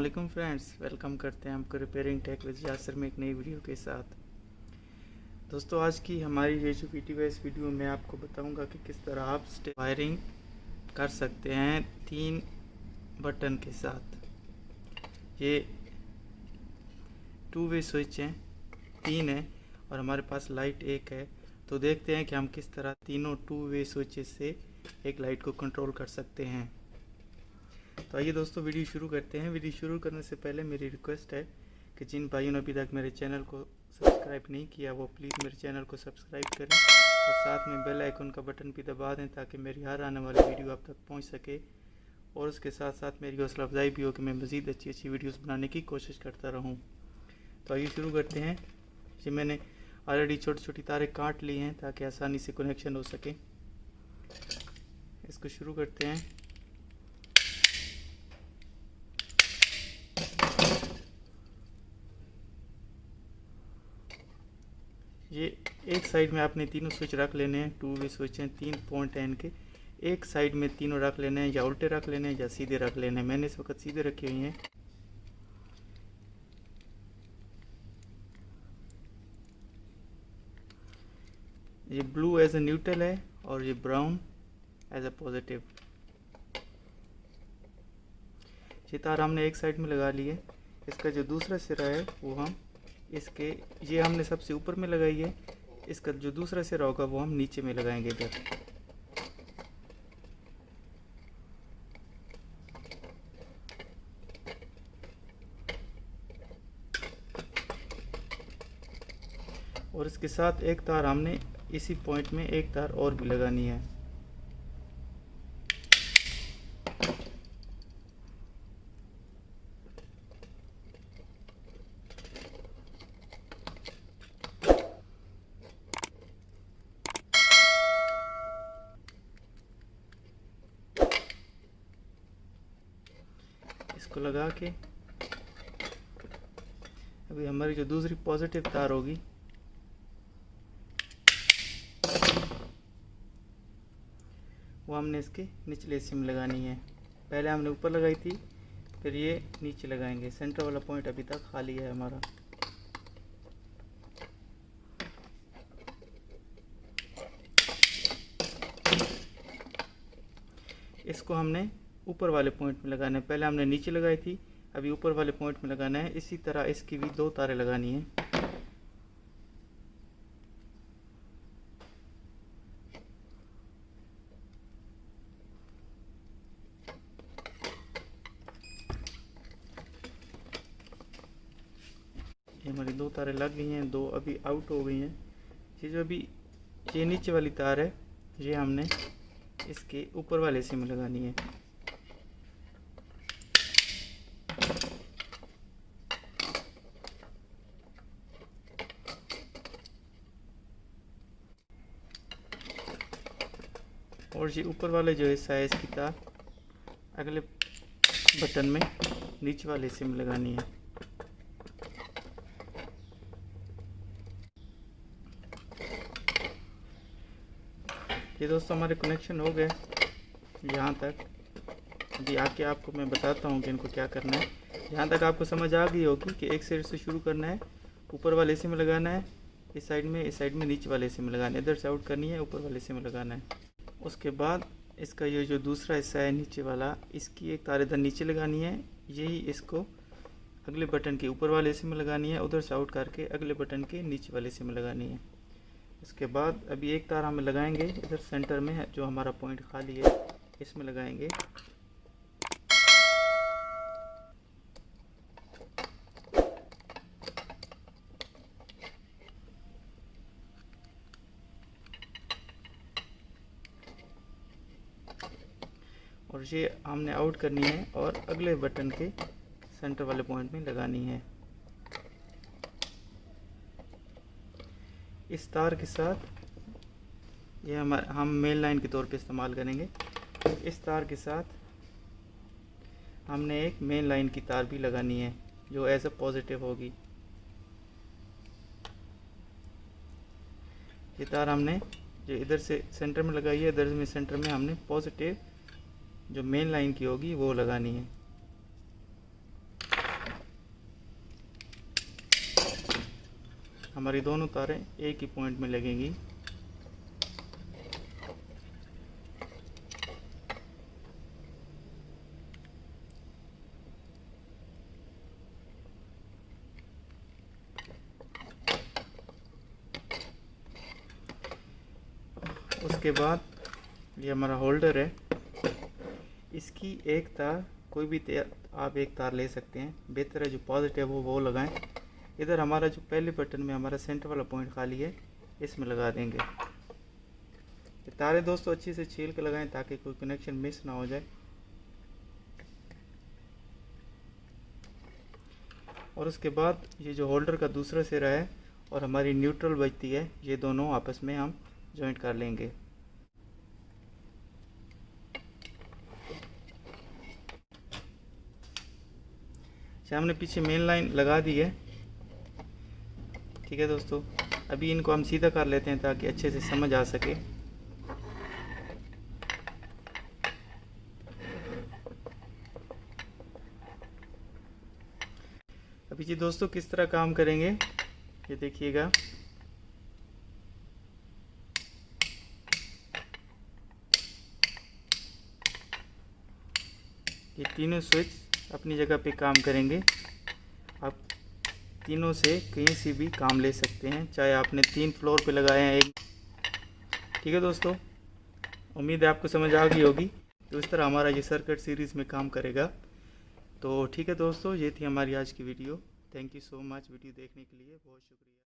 वालेकुम friends, welcome करते हैं आपको रिपेयरिंग टेक विद यासर में एक नई वीडियो के साथ। दोस्तों, आज की हमारी ये जो वीडियो है, इस वीडियो में आपको बताऊंगा कि किस तरह आप वायरिंग कर सकते हैं 3 बटन के साथ। ये 2 वे स्विच हैं, 3 है और हमारे पास लाइट 1 है। तो देखते हैं कि हम किस तरह तीनों 2 वे स्विचेस से एक लाइट को कंट्रोल कर सकते हैं। तो आइए दोस्तों, वीडियो शुरू करते हैं। वीडियो शुरू करने से पहले मेरी रिक्वेस्ट है कि जिन भाइयों ने अभी तक मेरे चैनल को सब्सक्राइब नहीं किया वो प्लीज़ मेरे चैनल को सब्सक्राइब करें और साथ में बेल आइकन का बटन भी दबा दें ताकि मेरी हर आने वाली वीडियो आप तक पहुंच सके। और उसके साथ साथ मेरी हौसला अफजाई भी हो कि मैं मज़ीद अच्छी अच्छी वीडियोस बनाने की कोशिश करता रहूं। तो आइए शुरू करते हैं। जी, मैंने ऑलरेडी छोटी छोटी तारें काट ली हैं ताकि आसानी से कनेक्शन हो सके। इसको शुरू करते हैं। ये एक साइड में आपने तीनों स्विच रख लेने हैं। 2 वे स्विच हैं, 3 पॉइंट हैं इनके। एक साइड में तीनों रख लेने हैं, या उल्टे रख लेने हैं या सीधे रख लेने हैं। मैंने इस वक्त सीधे रखी हुई हैं। ये ब्लू एज ए न्यूट्रल है और ये ब्राउन एज ए पॉजिटिव। ये तार हमने एक साइड में लगा ली है। इसका जो दूसरा सिरा है वो हम ये हमने सबसे ऊपर में लगाई है। इसका जो दूसरा सिरा होगा वो हम नीचे में लगाएंगे इधर। और इसके साथ एक तार हमने इसी पॉइंट में एक तार और भी लगानी है। इसको लगा के अभी हमारी जो दूसरी पॉजिटिव तार होगी वो हमने इसके निचले हिस्से में लगानी है। पहले हमने ऊपर लगाई थी, फिर ये नीचे लगाएंगे। सेंटर वाला पॉइंट अभी तक खाली है हमारा। इसको हमने ऊपर वाले पॉइंट में लगाना है। पहले हमने नीचे लगाई थी, अभी ऊपर वाले पॉइंट में लगाना है। इसी तरह इसकी भी 2 तारें लगानी है। ये हमारी 2 तारें लग गई हैं, 2 अभी आउट हो गई हैं। ये जो अभी ये नीचे वाली तार है, ये हमने इसके ऊपर वाले हिस्से में लगानी है। और ये ऊपर वाले जो हिस्सा है इसकी तार अगले बटन में नीचे वाले हिस्से में लगानी है। ये दोस्तों हमारे कनेक्शन हो गए यहाँ तक। अभी आके आपको मैं बताता हूँ कि इनको क्या करना है। यहाँ तक आपको समझ आ गई होगी कि एक साइड से शुरू करना है, ऊपर वाले हिस्से में लगाना है, इस साइड में नीचे वाले हिस्से में लगाना है। इधर से आउट करनी है, ऊपर वाले हिस्से में लगाना है। उसके बाद इसका ये जो दूसरा हिस्सा है नीचे वाला, इसकी एक तार इधर नीचे लगानी है। यही इसको अगले बटन के ऊपर वाले हिस्से में लगानी है, उधर से आउट करके अगले बटन के नीचे वाले हिस्से में लगानी है। इसके बाद अभी एक तार हम लगाएंगे इधर सेंटर में, जो हमारा पॉइंट खाली है इसमें लगाएंगे। और ये हमने आउट करनी है और अगले बटन के सेंटर वाले पॉइंट में लगानी है। इस तार के साथ ये हम मेन लाइन के तौर पे इस्तेमाल करेंगे। इस तार के साथ हमने एक मेन लाइन की तार भी लगानी है जो एज ए पॉजिटिव होगी। ये तार हमने जो इधर से सेंटर में लगाई है, इधर में सेंटर में हमने पॉजिटिव जो मेन लाइन की होगी वो लगानी है। हमारी दोनों तारें एक ही पॉइंट में लगेंगी। उसके बाद ये हमारा होल्डर है, इसकी एक तार कोई भी आप एक तार ले सकते हैं, बेहतर है जो पॉजिटिव हो वो लगाएं। इधर हमारा जो पहले बटन में हमारा सेंटर वाला पॉइंट खाली है, इसमें लगा देंगे। ये तारे दोस्तों अच्छे से छील के लगाएं ताकि कोई कनेक्शन मिस ना हो जाए। और उसके बाद ये जो होल्डर का दूसरा सिरा है और हमारी न्यूट्रल बजती है, ये दोनों आपस में हम जॉइंट कर लेंगे। हमने पीछे मेन लाइन लगा दी है। ठीक है दोस्तों, अभी इनको हम सीधा कर लेते हैं ताकि अच्छे से समझ आ सके। अभी जी दोस्तों किस तरह काम करेंगे ये देखिएगा। ये तीनों स्विच अपनी जगह पे काम करेंगे। आप तीनों से कहीं से भी काम ले सकते हैं, चाहे आपने 3 फ्लोर पे लगाए हैं एक। ठीक है दोस्तों, उम्मीद है आपको समझ आ गई होगी। तो इस तरह हमारा ये सर्किट सीरीज़ में काम करेगा। तो ठीक है दोस्तों, ये थी हमारी आज की video. Thank you so much video देखने के लिए, बहुत शुक्रिया।